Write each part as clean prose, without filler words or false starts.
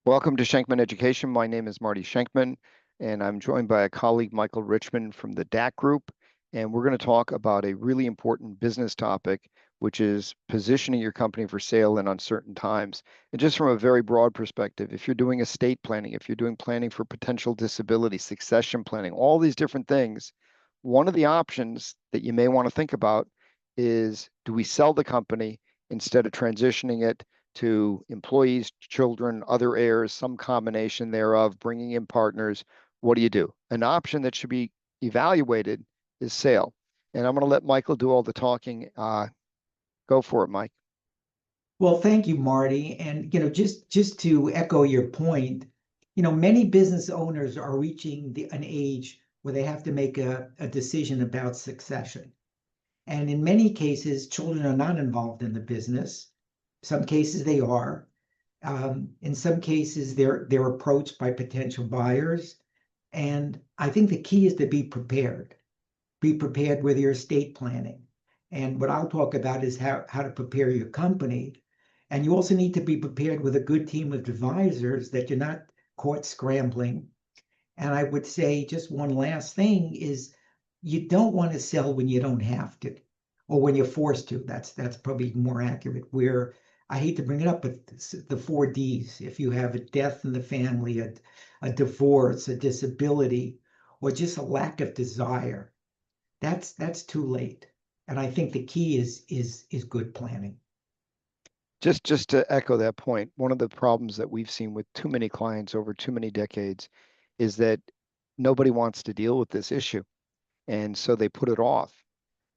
Welcome to Shenkman Education. My name is Marty Shenkman, and I'm joined by a colleague, Michael Richmond from the DAK Group. And we're going to talk about a really important business topic, which is positioning your company for sale in uncertain times. And just from a very broad perspective, if you're doing estate planning, if you're doing planning for potential disability, succession planning, all these different things, one of the options that you may want to think about is, do we sell the company instead of transitioning it to employees, children, other heirs, some combination thereof, bringing in partners? What do you do? An option that should be evaluated is sale. And I'm going to let Michael do all the talking. Go for it, Mike. Well, thank you, Marty. And just to echo your point, many business owners are reaching an age where they have to make a decision about succession. And in many cases, children are not involved in the business. Some cases they are. In some cases, they're approached by potential buyers. And I think the key is to be prepared. Be prepared with your estate planning. And what I'll talk about is how to prepare your company. And you also need to be prepared with a good team of advisors that you're not caught scrambling. And I would say just one last thing is you don't want to sell when you don't have to, or when you're forced to. That's probably more accurate. Where I hate to bring it up, but the 4 Ds. If you have a death in the family, a divorce, a disability, or just a lack of desire, that's too late. And I think the key is good planning. Just to echo that point, one of the problems that we've seen with too many clients over too many decades is that nobody wants to deal with this issue. And so they put it off.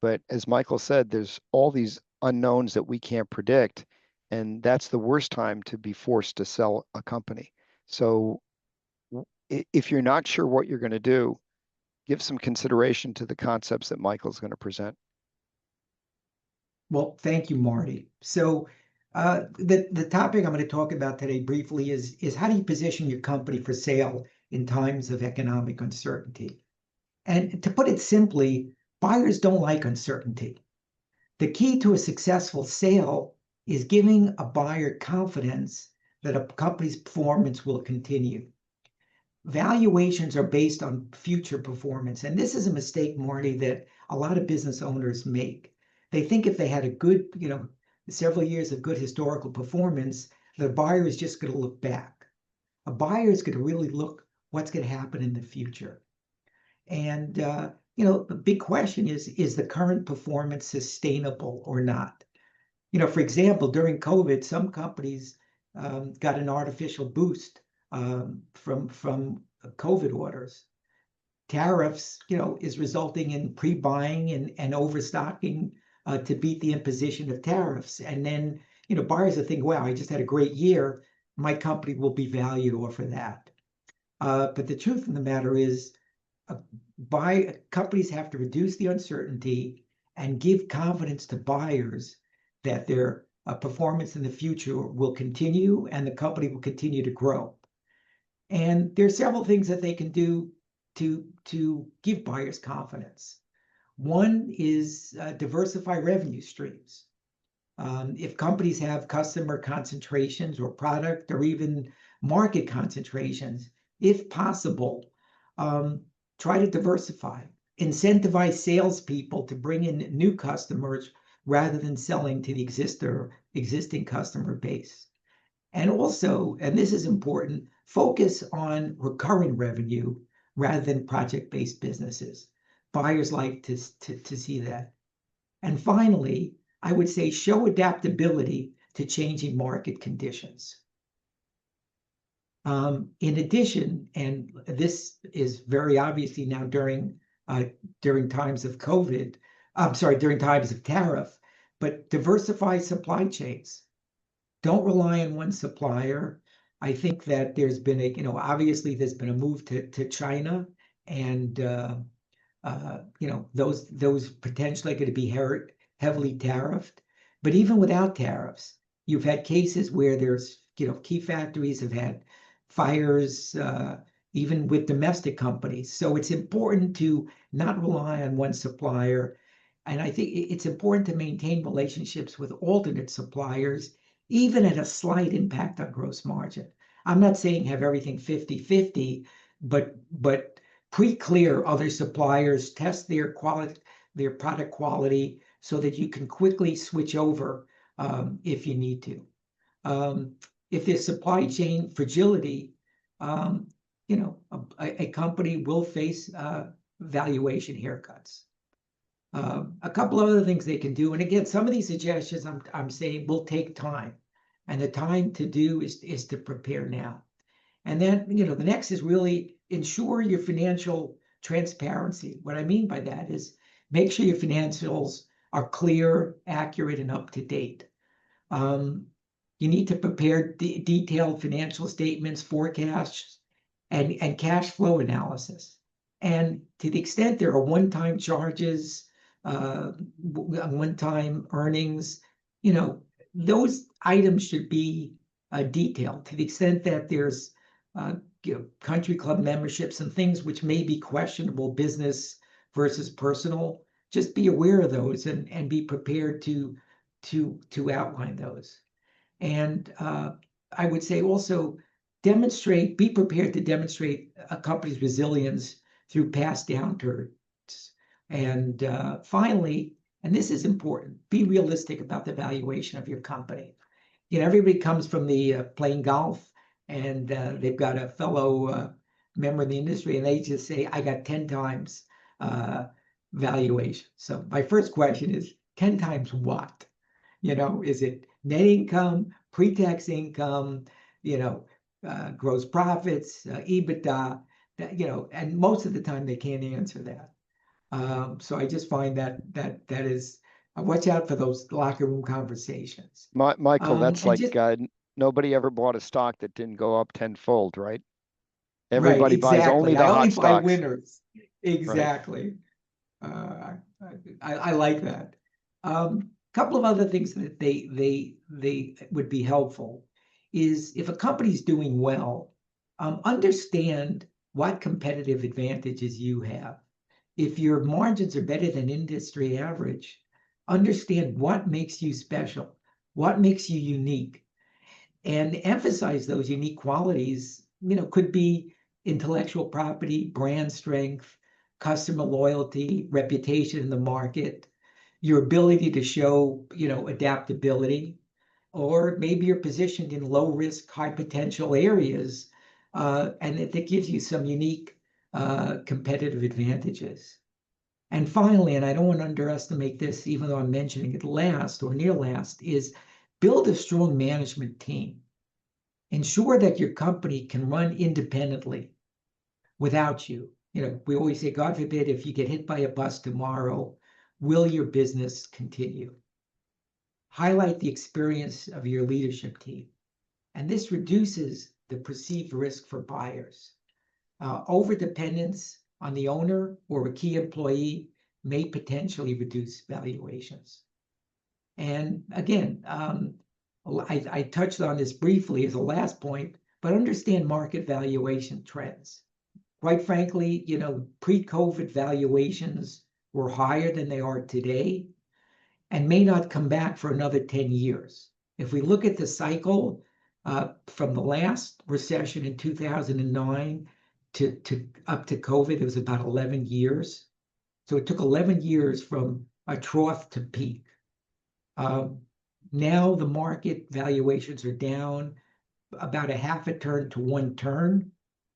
But as Michael said, there's all these unknowns that we can't predict. And that's the worst time to be forced to sell a company. So if you're not sure what you're going to do, give some consideration to the concepts that Michael's going to present. Well, thank you, Marty. So the topic I'm going to talk about today briefly is how do you position your company for sale in times of economic uncertainty? And to put it simply, buyers don't like uncertainty. The key to a successful sale is giving a buyer confidence that a company's performance will continue. Valuations are based on future performance. And this is a mistake, Marty, that a lot of business owners make. They think if they had a good, several years of good historical performance, the buyer is just going to look back. A buyer is going to really look what's going to happen in the future. And, the big question is the current performance sustainable or not? For example, during COVID, some companies got an artificial boost from COVID orders. Tariffs, is resulting in pre-buying and overstocking to beat the imposition of tariffs. And then, buyers are thinking, wow, I just had a great year. My company will be valued off of that. But the truth of the matter is, companies have to reduce the uncertainty and give confidence to buyers that their performance in the future will continue and the company will continue to grow. And there's several things that they can do to give buyers confidence. One is diversify revenue streams. If companies have customer concentrations or product or even market concentrations, if possible, try to diversify. Incentivize salespeople to bring in new customers rather than selling to the existing customer base. And also, and this is important, focus on recurring revenue rather than project-based businesses. Buyers like to see that. And finally, I would say show adaptability to changing market conditions. In addition, and this is very obviously now during times of COVID, during times of tariff, but diversify supply chains. Don't rely on one supplier. I think that there's been obviously there's been a move to China, and those potentially going to be heavily tariffed. But even without tariffs, you've had cases where there's key factories have had fires, even with domestic companies. So it's important to not rely on one supplier. And I think it's important to maintain relationships with alternate suppliers, even at a slight impact on gross margin. I'm not saying have everything 50-50, but pre-clear other suppliers, test their quality, their product quality, so that you can quickly switch over if you need to. If there's supply chain fragility, um, a company will face valuation haircuts. A couple of other things they can do, and again, some of these suggestions I'm saying will take time, and the time to do is to prepare now. And then, the next is really ensure your financial transparency. What I mean by that is make sure your financials are clear, accurate, and up to date. You need to prepare detailed financial statements, forecasts, and cash flow analysis. And to the extent there are one-time charges, one-time earnings, those items should be detailed. To the extent that there's country club memberships and things which may be questionable business versus personal, just be aware of those and be prepared to outline those. And I would say also be prepared to demonstrate a company's resilience through past downturns. And finally, and this is important, be realistic about the valuation of your company. Everybody comes from the playing golf, and they've got a fellow member in the industry, and they just say, I got 10 times valuation. So my first question is 10 times what? Is it net income, pre-tax income, gross profits, EBITDA, and most of the time they can't answer that. So I just find that is, watch out for those locker room conversations. Michael, that's And like just nobody ever bought a stock that didn't go up tenfold, right? Right, Everybody buys only exactly. I the only hot buy stocks, winners. right? Exactly. I like that. Couple of other things that they would be helpful is if a company's doing well, understand what competitive advantages you have. If your margins are better than industry average, understand what makes you special, what makes you unique, and emphasize those unique qualities. Could be intellectual property, brand strength, customer loyalty, reputation in the market, your ability to show, adaptability, or maybe you're positioned in low risk, high potential areas, and that gives you some unique competitive advantages. And finally, and I don't want to underestimate this, even though I'm mentioning it last or near last, is build a strong management team. Ensure that your company can run independently without you. We always say, God forbid, if you get hit by a bus tomorrow, will your business continue? Highlight the experience of your leadership team. And this reduces the perceived risk for buyers. Overdependence on the owner or a key employee may potentially reduce valuations. And again, I touched on this briefly as a last point, but understand market valuation trends. Quite frankly, pre-COVID valuations were higher than they are today and may not come back for another 10 years. If we look at the cycle from the last recession in 2009 to up to COVID, it was about 11 years. So it took 11 years from a trough to peak. Now the market valuations are down about a half a turn to one turn,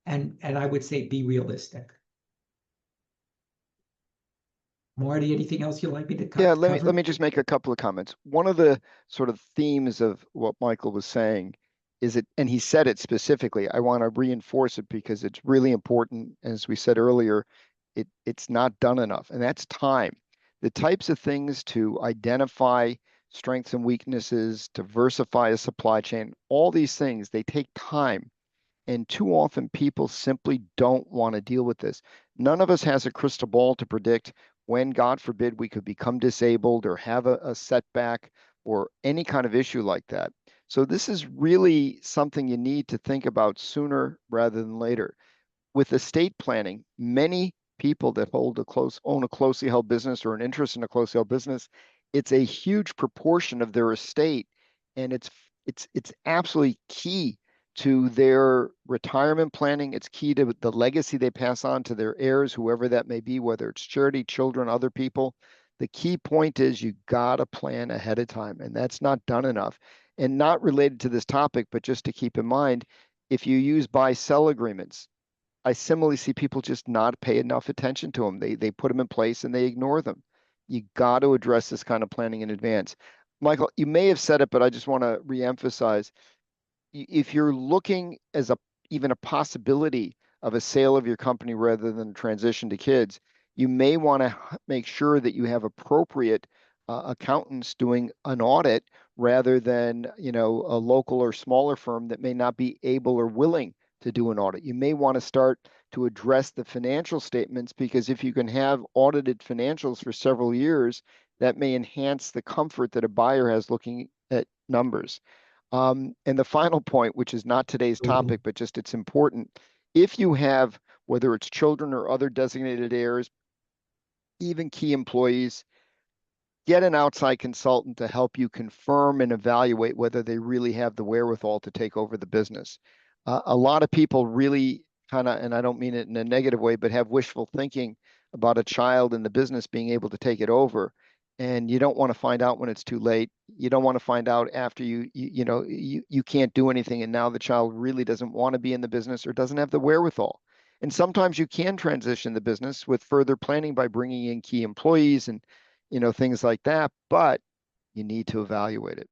and I would say be realistic. Marty, anything else you'd like me to Yeah, let cover? me just make a couple of comments. One of the sort of themes of what Michael was saying is it, and he said it specifically. I want to reinforce it because it's really important. As we said earlier, it's not done enough, and that's time. The types of things to identify strengths and weaknesses, diversify a supply chain, all these things, they take time. And too often people simply don't want to deal with this. None of us has a crystal ball to predict when, God forbid, we could become disabled or have a setback or any kind of issue like that. So this is really something you need to think about sooner rather than later. With estate planning, many people that own a closely held business or an interest in a closely held business, it's a huge proportion of their estate, and it's absolutely key to their retirement planning. It's key to the legacy they pass on to their heirs, whoever that may be, whether it's charity, children, other people. The key point is you got to plan ahead of time, and that's not done enough. And not related to this topic, but just to keep in mind, if you use buy-sell agreements, I similarly see people just not pay enough attention to them. They put them in place and they ignore them. You got to address this kind of planning in advance. Michael, you may have said it, but I just want to reemphasize, if you're looking as a even a possibility of a sale of your company rather than transition to kids, you may want to make sure that you have appropriate accountants doing an audit rather than, you know, a local or smaller firm that may not be able or willing to do an audit. You may want to start to address the financial statements, because if you can have audited financials for several years, that may enhance the comfort that a buyer has looking at numbers. And the final point, which is not today's topic, but just it's important. If you have, whether it's children or other designated heirs, even key employees, get an outside consultant to help you confirm and evaluate whether they really have the wherewithal to take over the business. A lot of people really kind of, and I don't mean it in a negative way, but have wishful thinking about a child in the business being able to take it over. And you don't want to find out when it's too late. You don't want to find out after you can't do anything, and now the child really doesn't want to be in the business or doesn't have the wherewithal. And sometimes you can transition the business with further planning by bringing in key employees and things like that, but you need to evaluate it.